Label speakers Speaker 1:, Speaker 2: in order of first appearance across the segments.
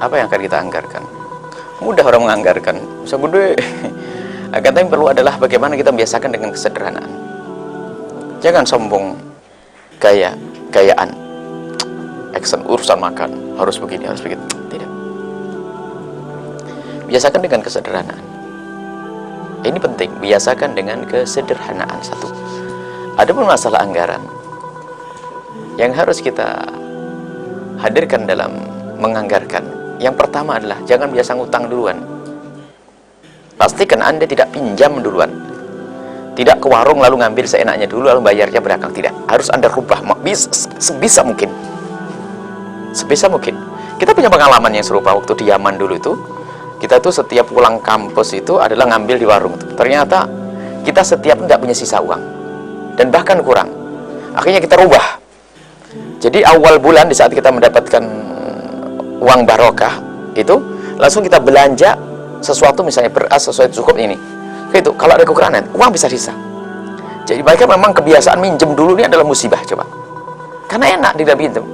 Speaker 1: apa yang akan kita anggarkan? Mudah orang menganggarkan, bisa gede. Akan tapi perlu adalah bagaimana kita membiasakan dengan kesederhanaan. Jangan sombong, gayaan, action, urusan makan harus begini, harus begitu. Tidak. Biasakan dengan kesederhanaan. Ini penting, biasakan dengan kesederhanaan satu. Adapun masalah anggaran yang harus kita hadirkan dalam menganggarkan, yang pertama adalah jangan biasa ngutang duluan. Pastikan Anda tidak pinjam duluan, tidak ke warung lalu ngambil seenaknya dulu lalu bayarnya belakang. Tidak, harus Anda rubah sebisa mungkin. Sebisa mungkin. Kita punya pengalaman yang serupa waktu di Yaman dulu itu. Kita tuh setiap pulang kampus itu adalah ngambil di warung itu. Ternyata kita setiap tidak punya sisa uang dan bahkan kurang. Akhirnya kita rubah. Jadi awal bulan di saat kita mendapatkan uang barokah itu langsung kita belanja sesuatu, misalnya beras sesuai cukup ini. Itu kalau ada kekurangan uang bisa sisa. Jadi mereka memang kebiasaan minjem dulu ini adalah musibah coba. Karena enak tidak pinjam.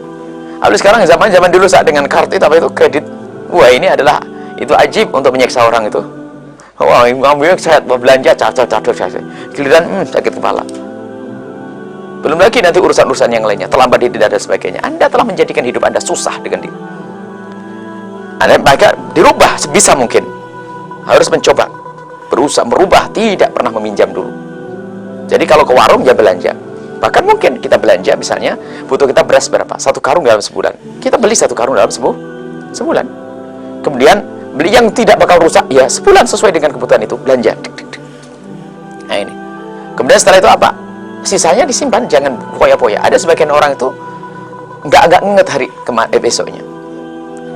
Speaker 1: Lalu sekarang zaman dulu saat dengan kartu itu apa itu kredit. Wah ini adalah itu ajib untuk menyiksa orang itu. Wah ngambil saya belanja catur giliran sakit kepala. Belum lagi nanti urusan-urusan yang lainnya, terlambat tidak dan sebagainya. Anda telah menjadikan hidup Anda susah dengan dia. Anda maka dirubah sebisa mungkin. Harus mencoba berusaha merubah, tidak pernah meminjam dulu. Jadi kalau ke warung ya belanja. Bahkan mungkin kita belanja misalnya butuh kita beras berapa? 1 karung dalam sebulan. Kita beli 1 karung dalam sebulan. Kemudian beli yang tidak bakal rusak ya sebulan sesuai dengan kebutuhan itu belanja. Nah ini. Kemudian setelah itu apa? Sisanya disimpan, jangan poya-poya. Ada sebagian orang itu nggak inget hari besoknya.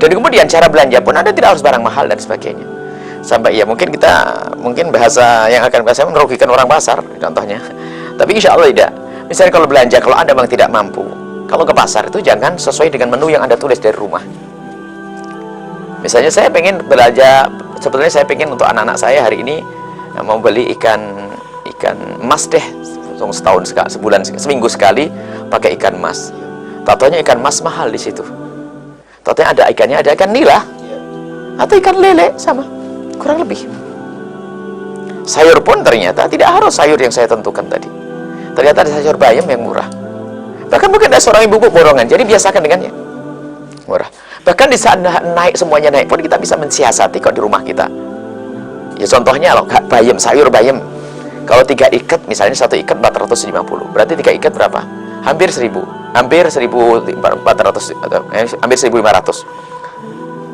Speaker 1: Dan kemudian cara belanja pun Anda tidak harus barang mahal dan sebagainya. Sampai ya mungkin bahasa yang akan bahasa merugikan orang pasar contohnya. Tapi insya Allah tidak. Misalnya kalau belanja, kalau Anda memang tidak mampu, kalau ke pasar itu jangan sesuai dengan menu yang Anda tulis dari rumah. Misalnya saya pengen belanja, sebetulnya saya pengen untuk anak-anak saya hari ini mau beli ikan emas deh, setahun sebulan seminggu sekali pakai ikan emas. Tatonya ikan emas mahal di situ. Tatonya ada ikan nila atau ikan lele sama, kurang lebih. Sayur pun ternyata tidak harus sayur yang saya tentukan tadi. Ternyata ada sayur bayam yang murah. Bahkan mungkin ada seorang ibu borongan, jadi biasakan dengannya murah. Bahkan di saat semuanya naik pun kita bisa mensiasati kok di rumah kita. Ya contohnya loh, bayam, sayur bayam. Kalau 3 ikat, misalnya 1 ikat 450. Berarti 3 ikat berapa? Hampir 1000. Hampir 1400 hampir 1500.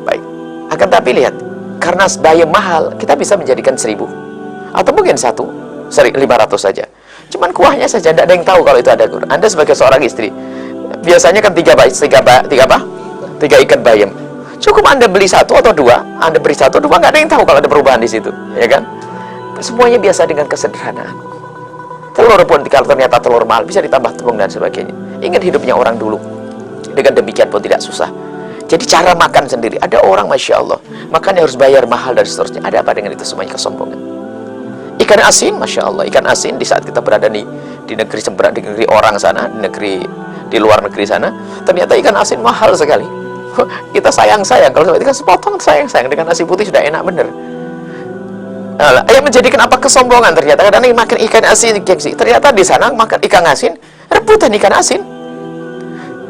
Speaker 1: Baik. Akan tapi lihat, karena bayam mahal, kita bisa menjadikan 1000. Atau mungkin 500 saja. Cuman kuahnya saja, tidak ada yang tahu kalau itu ada gula. Anda sebagai seorang istri, biasanya kan 3 ikat bayam. Cukup Anda beli 1 atau 2, Anda beri 1 atau 2, nggak ada yang tahu kalau ada perubahan di situ, ya kan? Semuanya biasa dengan kesederhanaan. Telur pun kalau ternyata telur mahal bisa ditambah tepung dan sebagainya. Ingat hidupnya orang dulu. Dengan demikian pun tidak susah. Jadi cara makan sendiri. Ada orang masya Allah makannya harus bayar mahal dan seterusnya. Ada apa dengan itu semuanya? Kesombongan. Ikan asin, masya Allah, ikan asin di saat kita berada di negeri seberang, di negeri orang sana, di luar negeri sana, ternyata ikan asin mahal sekali. Kita sayang kalau ikan sepotong sayang dengan nasi putih sudah enak bener. Yang menjadikan apa kesombongan ternyata kadang makan ikan asin gengsi. Ternyata di sana makan ikan asin rebutan ikan asin.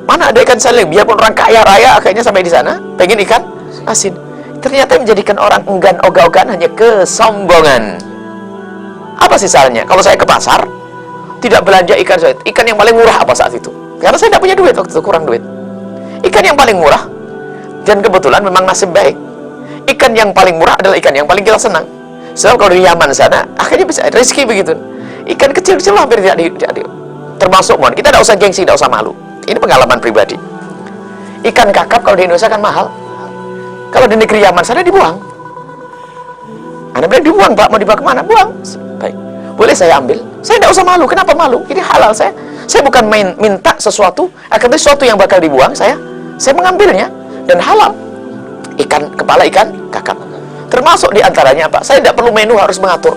Speaker 1: Mana ada ikan saling, biarpun orang kaya raya akhirnya sampai di sana pengen ikan asin. Ternyata menjadikan orang enggan ogah-ogahan hanya kesombongan. Apa sih salahnya? Kalau saya ke pasar tidak belanja ikan yang paling murah apa saat itu? Karena saya tidak punya duit waktu itu, kurang duit. Ikan yang paling murah dan kebetulan memang nasib baik. Ikan yang paling murah adalah ikan yang paling kita senang. Sebab kalau di Yaman sana akhirnya bisa rezeki begitu. Ikan kecil-kecil hampir tidak termasuk kita tidak usah gengsi, tidak usah malu. Ini pengalaman pribadi. Ikan kakap kalau di Indonesia kan mahal. Kalau di negeri Yaman sana dibuang. Anda bilang dibuang Pak, mau dibawa kemana? Buang. Baik. Boleh saya ambil? Saya tidak usah malu. Kenapa malu? Ini halal saya. Saya bukan minta sesuatu, akan sesuatu yang bakal dibuang saya mengambilnya dan halal. Kepala ikan kakap. Termasuk diantaranya apa? Saya tidak perlu menu harus mengatur.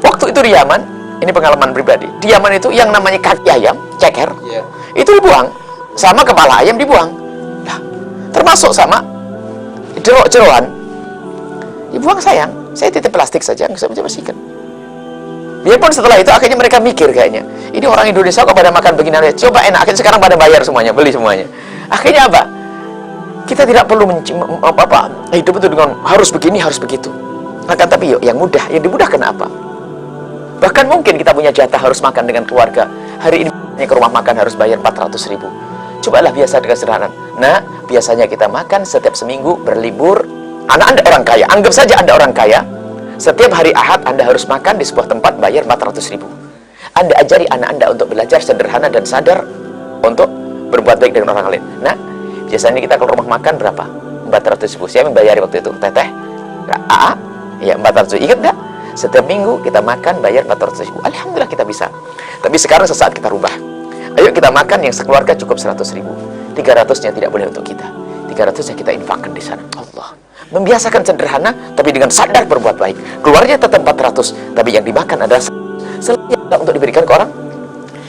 Speaker 1: Waktu itu di Yaman, ini pengalaman pribadi. Di Yaman itu yang namanya kaki ayam, ceker, itu dibuang. Sama kepala ayam dibuang. Nah, termasuk sama jeroan, ya buang sayang. Saya titip plastik saja, nggak usah bersihkan. Biarpun setelah itu akhirnya mereka mikir kayaknya, ini orang Indonesia kok pada makan begini, coba enak. Akhirnya sekarang pada bayar semuanya, beli semuanya. Akhirnya apa? Kita tidak perlu hidup itu dengan harus begini, harus begitu. Akan tapi yuk, yang mudah, yang dimudahkan apa? Bahkan mungkin kita punya jatah harus makan dengan keluarga. Hari ini ke rumah makan harus bayar 400.000. Cobalah biasa dengan sederhana. Nah, biasanya kita makan setiap seminggu berlibur. Anak Anda orang kaya, anggap saja Anda orang kaya. Setiap hari Ahad Anda harus makan di sebuah tempat bayar 400.000. Anda ajari anak Anda untuk belajar sederhana dan sadar untuk berbuat baik dengan orang lain. Nah, biasanya kita ke rumah makan berapa? 400.000. Siapa yang bayar waktu itu? Teteh? AA? Ya, 400. Ingat nggak? Setiap minggu kita makan bayar 400.000. Alhamdulillah kita bisa. Tapi sekarang sesaat kita rubah. Ayo kita makan yang sekeluarga cukup 100.000. 300-nya tidak boleh untuk kita. 300-nya kita infakkan di sana. Allah. Membiasakan sederhana, tapi dengan sadar berbuat baik. Keluarnya tetap 400, tapi yang dimakan adalah selebihnya untuk diberikan ke orang.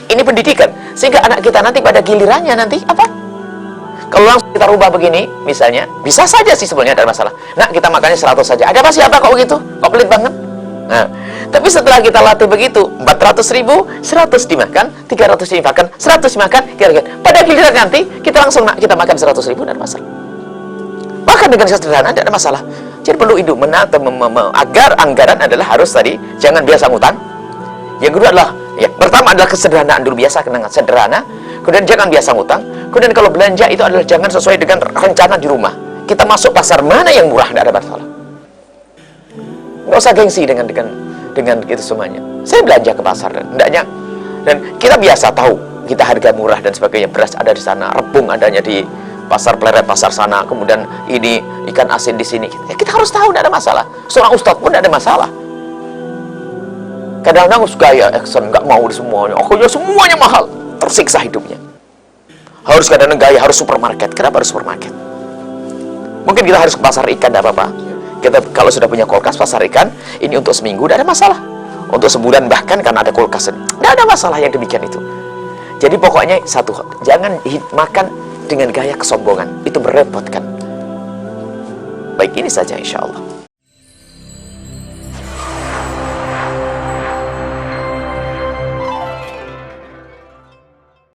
Speaker 1: Ini pendidikan, sehingga anak kita nanti pada gilirannya nanti apa? Kalau langsung kita rubah begini, misalnya, bisa saja sih sebenarnya ada masalah. Nah, kita makannya 100 saja. Ada apa siapa kok begitu? Kok pelit banget? Nah, tapi setelah kita latih begitu, 400.000, 100 dimakan, 300 dimakan, 100 dimakan, kira-kira. Pada giliran nanti, kita langsung kita makan 100.000, tidak ada masalah. Bahkan dengan sederhana tidak ada masalah. Jadi perlu hidup menata agar anggaran adalah harus tadi jangan biasa ngutang. Yang kedua adalah ya pertama adalah kesederhanaan dulu, biasa dengan sederhana. Kemudian jangan biasa ngutang. Kemudian kalau belanja itu adalah jangan sesuai dengan rencana di rumah. Kita masuk pasar mana yang murah, tidak ada masalah. Nggak usah gengsi dengan itu semuanya. Saya belanja ke pasar dan kita biasa tahu kita harga murah dan sebagainya. Beras ada di sana, rebung adanya di pasar Pleret, pasar sana, kemudian ini ikan asin di sini. Ya, kita harus tahu, tidak ada masalah. Seorang ustadz pun tidak ada masalah. Kadang-kadang gaya action, nggak mau di semuanya. Akhirnya semuanya mahal, tersiksa hidupnya. Harus kadang-kadang gaya harus supermarket. Kenapa harus supermarket? Mungkin kita harus ke pasar ikan, tidak apa-apa. Kita kalau sudah punya kulkas pasar ikan, ini untuk seminggu tidak ada masalah. Untuk sebulan bahkan karena ada kulkas, tidak ada masalah yang demikian itu. Jadi pokoknya satu, jangan makan dengan gaya kesombongan, itu merepotkan. Baik, ini saja insya Allah.